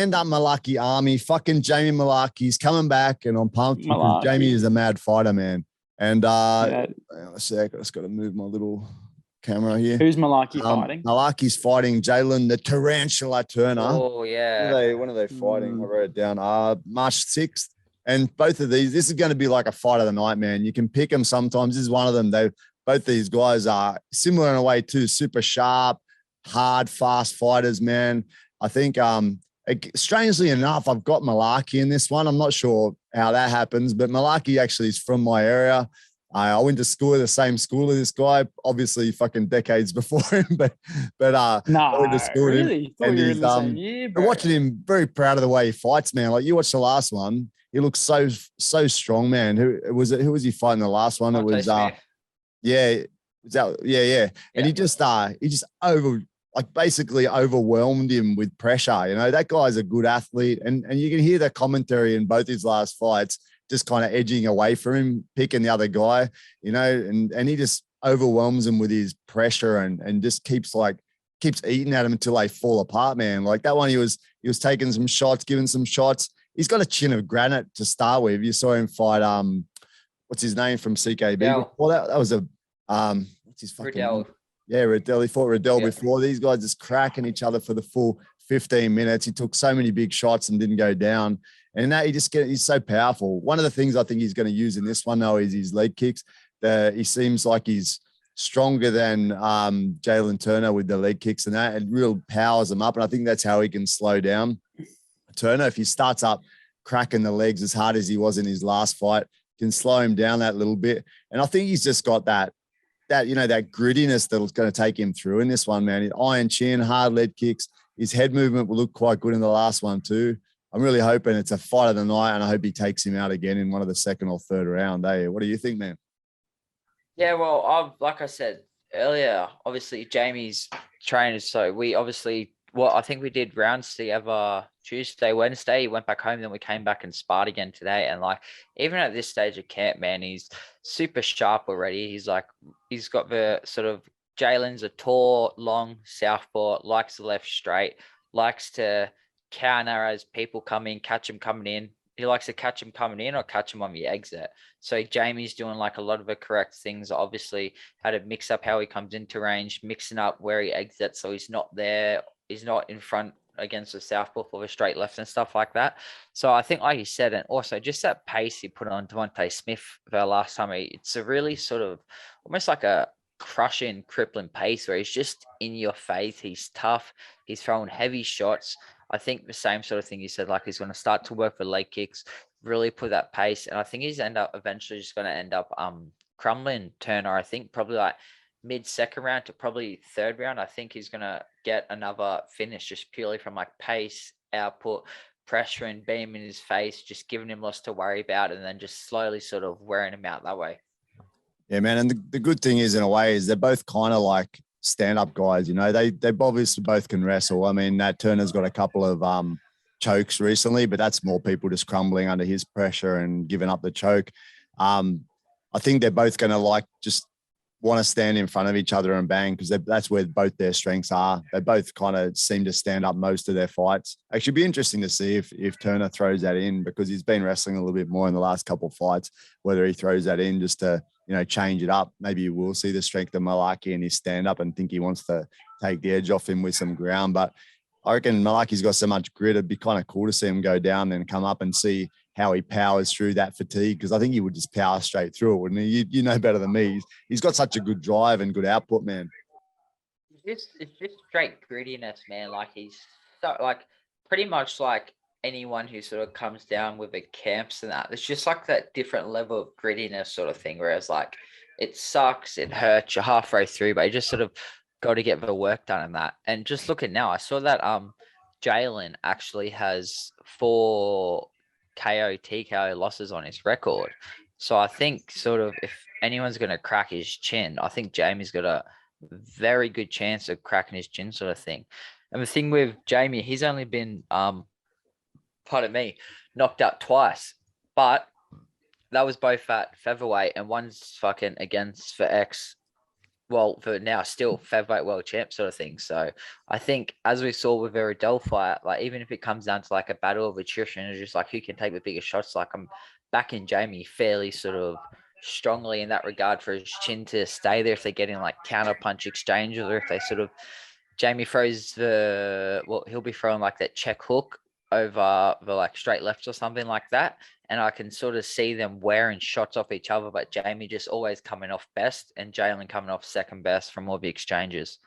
stand up Mullarkey army. Fucking Jamie Mullarkey's coming back, and I'm pumped because Jamie is a mad fighter, man. And hang on a sec, I just got to move my little camera here. Who's Mullarkey fighting? Mullarkey's fighting Jalin the Tarantula Turner. Oh yeah. When are they fighting? I wrote it down. March 6th. And both of these, this is going to be like a fight of the night, man. You can pick them sometimes. This is one of them. Both these guys are similar in a way too. Super sharp, hard, fast fighters, man. I think, strangely enough, I've got Mullarkey in this one. I'm not sure how that happens, but Mullarkey actually is from my area. I went to school, the same school as this guy, obviously fucking decades before him, but I went to school really? And he's, watching him, very proud of the way he fights, man. Like you watched the last one, he looks so strong, man. Who was he fighting the last one? It was And he just basically overwhelmed him with pressure. You know, that guy's a good athlete, and you can hear the commentary in both his last fights, just kind of edging away from him, picking the other guy, you know, and he just overwhelms him with his pressure and just keeps eating at him until they fall apart, man. Like that one, he was taking some shots, giving some shots. He's got a chin of granite to start with. You saw him fight, what's his name from CKB? Well, that was what's his fucking name? Yeah, Riddell. He fought Riddell before. These guys just cracking each other for the full 15 minutes. He took so many big shots and didn't go down. And now he's so powerful. One of the things I think he's going to use in this one, though, is his leg kicks. He seems like he's stronger than Jalin Turner with the leg kicks and that. It real powers him up. And I think that's how he can slow down Turner. If he starts up cracking the legs as hard as he was in his last fight, can slow him down that little bit. And I think he's just got that grittiness that's going to take him through in this one, man. Iron chin, hard leg kicks. His head movement will look quite good in the last one too. I'm really hoping it's a fight of the night, and I hope he takes him out again in one of the second or third round. Hey, what do you think, man? Yeah, well, like I said earlier, obviously Jamie's trainers, so we obviously, I think we did rounds together Tuesday, Wednesday. He went back home, then we came back and sparred again today. And like, even at this stage of camp, man, he's super sharp already. He's got the sort of, Jalen's a tall, long southpaw, likes the left straight, likes to counter as people come in, catch him coming in. He likes to catch him coming in or catch him on the exit. So Jamie's doing like a lot of the correct things. Obviously, how to mix up how he comes into range, mixing up where he exits, so he's not there, he's not in front against the southpaw for the straight left and stuff like that. So I think, like you said, and also just that pace he put on Devontae Smith the last time, it's a really sort of almost like a crushing, crippling pace where he's just in your face. He's tough. He's throwing heavy shots. I think the same sort of thing you said, like he's going to start to work for leg kicks, really put that pace. And I think he's eventually just going to end up crumbling Turner. I think probably like mid-second round to probably third round. I think he's going to get another finish just purely from like pace, output, pressure and beam in his face, just giving him lots to worry about and then just slowly sort of wearing him out that way. Yeah, man. And the good thing is, in a way, is they're both kind of like stand-up guys. You know, they obviously both can wrestle. I mean, that Turner's got a couple of chokes recently, but that's more people just crumbling under his pressure and giving up the choke. I think they're both going to like just want to stand in front of each other and bang, because that's where both their strengths are. They both kind of seem to stand up most of their fights. Actually, it'd be interesting to see if Turner throws that in, because he's been wrestling a little bit more in the last couple of fights, whether he throws that in just to, you know, change it up. Maybe you will see the strength of Mullarkey in his stand-up and think he wants to take the edge off him with some ground. But I reckon Mullarkey's got so much grit, it'd be kind of cool to see him go down and come up and see how he powers through that fatigue, because I think he would just power straight through it, wouldn't he? You know better than me. He's got such a good drive and good output, man. It's just straight grittiness, man. Like he's so, like pretty much like anyone who sort of comes down with the camps and that. It's just like that different level of grittiness sort of thing. Whereas like it sucks, it hurts, you're halfway through, but you just sort of got to get the work done in that. And just looking now, I saw that Jalin actually has 4 KO TKO losses on his record. So I think sort of if anyone's going to crack his chin, I think Jamie's got a very good chance of cracking his chin sort of thing. And the thing with Jamie, he's only been knocked out twice, but that was both at featherweight and one's fucking against for X well, for now still featherweight world champ sort of thing. So I think as we saw with a Riddell fight, like even if it comes down to like a battle of attrition, it's just like who can take the biggest shots. Like I'm backing Jamie fairly sort of strongly in that regard for his chin to stay there if they're getting like counter punch exchanges, or if they sort of Jamie throws he'll be throwing like that check hook over the like straight lefts or something like that. And I can sort of see them wearing shots off each other, but Jamie just always coming off best and Jalin coming off second best from all the exchanges.